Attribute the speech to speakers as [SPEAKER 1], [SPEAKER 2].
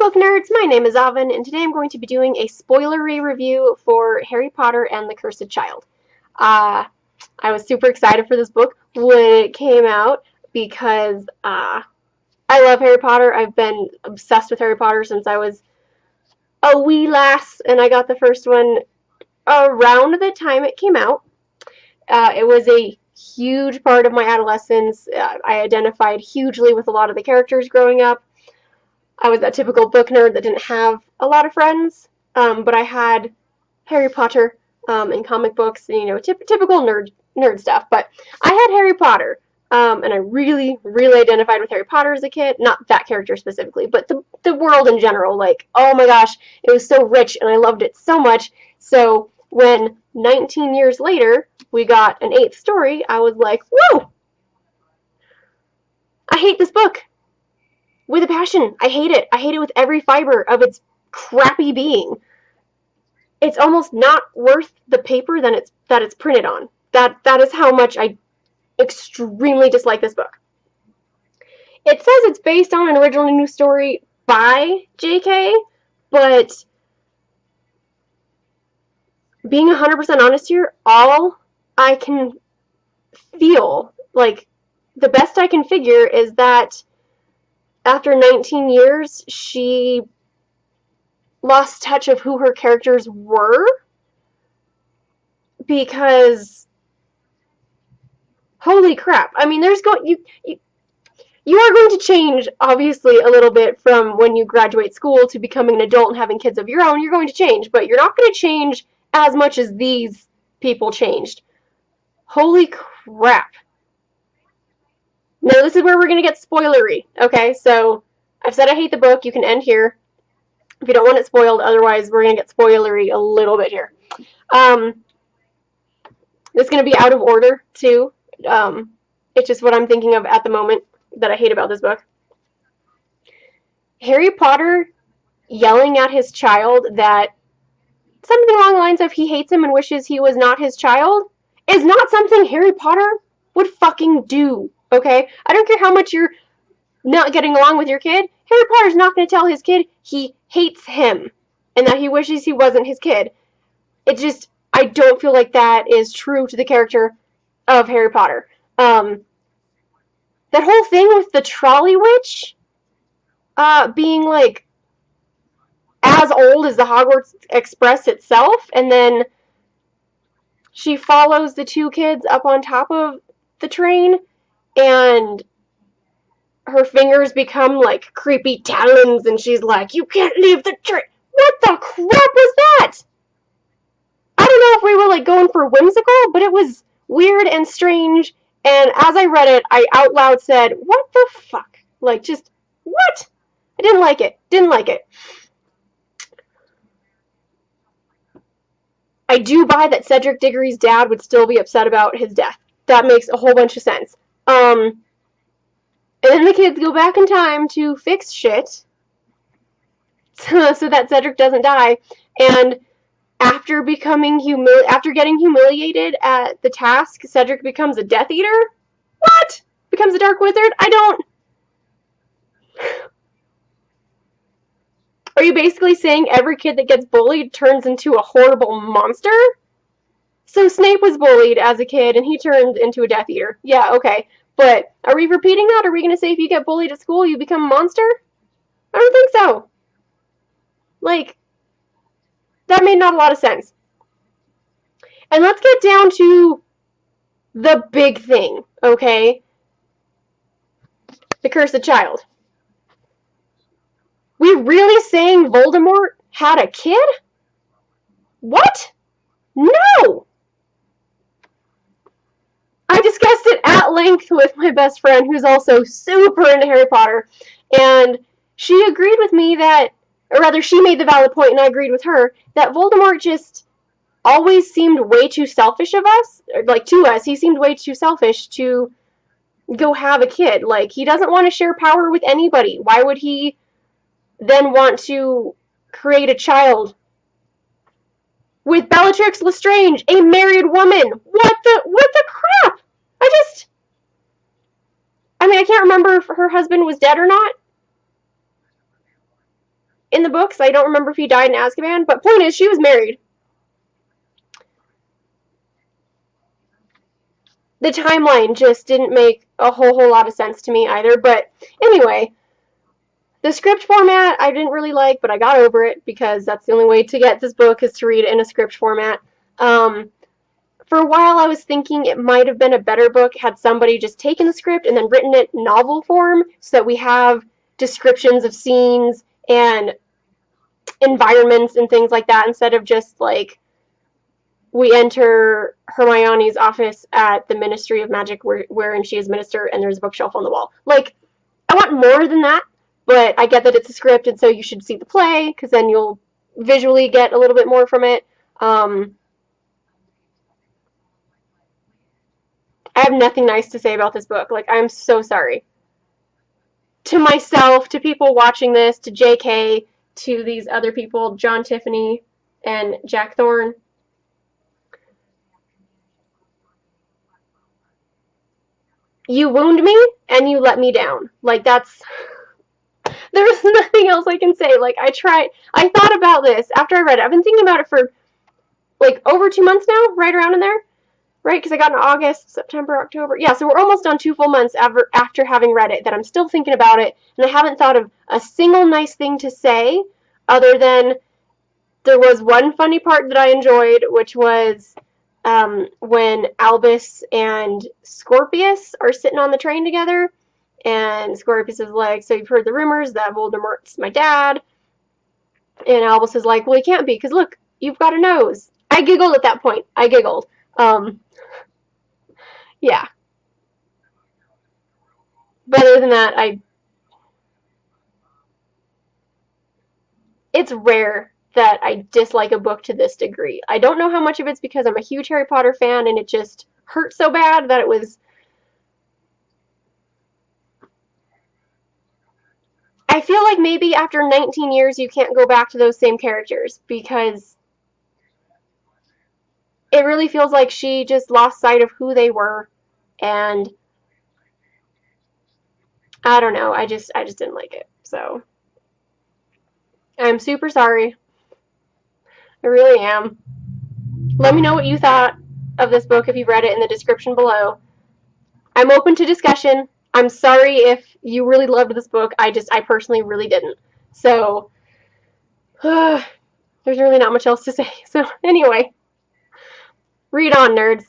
[SPEAKER 1] book nerds, my name is Avin, and today I'm going to be doing a spoilery review for Harry Potter and the Cursed Child. I was super excited for this book when it came out because I love Harry Potter. I've been obsessed with Harry Potter since I was a wee lass, and I got the first one around the time it came out. It was a huge part of my adolescence. I identified hugely with a lot of the characters growing up. I was that typical book nerd that didn't have a lot of friends, but I had Harry Potter and comic books, and typical nerd stuff. But I had Harry Potter, and I really, really identified with Harry Potter as a kid. Not that character specifically, but the world in general. Like, oh my gosh, it was so rich, and I loved it so much. So when 19 years later we got an 8th story, I was like, whoa! I hate this book. With a passion. I hate it. I hate it with every fiber of its crappy being. It's almost not worth the paper that it's printed on. That is how much I extremely dislike this book. It says it's based on an original new story by J.K., but being 100% honest here, all I can feel, like, the best I can figure is that after 19 years, she lost touch of who her characters were, because holy crap. I mean, you are going to change, obviously, a little bit from when you graduate school to becoming an adult and having kids of your own. You're going to change, but you're not going to change as much as these people changed. Holy crap. Now, this is where we're going to get spoilery, okay? So, I've said I hate the book. You can end here if you don't want it spoiled. Otherwise, we're going to get spoilery a little bit here. This is going to be out of order, too. It's just what I'm thinking of at the moment that I hate about this book. Harry Potter yelling at his child that something along the lines of he hates him and wishes he was not his child is not something Harry Potter would fucking do, okay? I don't care how much you're not getting along with your kid. Harry Potter's not going to tell his kid he hates him and that he wishes he wasn't his kid. It just, I don't feel like that is true to the character of Harry Potter. That whole thing with the trolley witch being like as old as the Hogwarts Express itself, and then she follows the two kids up on top of the train, and her fingers become like creepy talons, and she's like, "You can't leave the train." What the crap was that? I don't know if we were like going for whimsical, but it was weird and strange. And as I read it, I out loud said, "What the fuck?" Like, just, what? I didn't like it. Didn't like it. I do buy that Cedric Diggory's dad would still be upset about his death. That makes a whole bunch of sense. And then the kids go back in time to fix shit so that Cedric doesn't die. And after getting humiliated at the task, Cedric becomes a Death Eater? What? Becomes a Dark Wizard? I don't... Are you basically saying every kid that gets bullied turns into a horrible monster? So Snape was bullied as a kid, and he turned into a Death Eater. Yeah, okay. But are we repeating that? Are we going to say if you get bullied at school, you become a monster? I don't think so. Like, that made not a lot of sense. And let's get down to the big thing, okay? The Cursed Child. We really saying Voldemort had a kid? What? No! I discussed it at length with my best friend, who's also super into Harry Potter, and she agreed with me that, or rather, she made the valid point, and I agreed with her, that Voldemort just always seemed way too selfish of us, like, to us. He seemed way too selfish to go have a kid. Like, he doesn't want to share power with anybody. Why would he then want to create a child with Bellatrix Lestrange, a married woman? What the crap? I mean, I can't remember if her husband was dead or not. in the books. I don't remember if he died in Azkaban, but point is, she was married. The timeline just didn't make a whole lot of sense to me either. But anyway, the script format I didn't really like, but I got over it because that's the only way to get this book is to read it in a script format. For a while I was thinking it might have been a better book had somebody just taken the script and then written it novel form so that we have descriptions of scenes and environments and things like that instead of just like we enter Hermione's office at the Ministry of Magic wherein she is minister and there's a bookshelf on the wall. Like, I want more than that, but I get that it's a script and so you should see the play because then you'll visually get a little bit more from it. I have nothing nice to say about this book. Like, I'm so sorry. To myself, to people watching this, to JK, to these other people, John Tiffany and Jack Thorne. You wound me and you let me down. Like, that's... There's nothing else I can say. Like, I thought about this after I read it. I've been thinking about it for, like, over 2 months now, right around in there. Right, because I got in August, September, October. Yeah, so we're almost on 2 full months after having read it that I'm still thinking about it, and I haven't thought of a single nice thing to say other than there was one funny part that I enjoyed, which was when Albus and Scorpius are sitting on the train together, and Scorpius is like, so you've heard the rumors that Voldemort's my dad, and Albus is like, well, he can't be, because look, you've got a nose. I giggled at that point. I giggled. Yeah. But other than that, it's rare that I dislike a book to this degree. I don't know how much of it's because I'm a huge Harry Potter fan and it just hurt so bad that it was... I feel like maybe after 19 years you can't go back to those same characters because it really feels like she just lost sight of who they were, and I don't know, I just didn't like it. So I'm super sorry. I really am. Let me know what you thought of this book if you've read it in the description below. I'm open to discussion. I'm sorry if you really loved this book. I personally really didn't. So there's really not much else to say. So anyway, read on, nerds.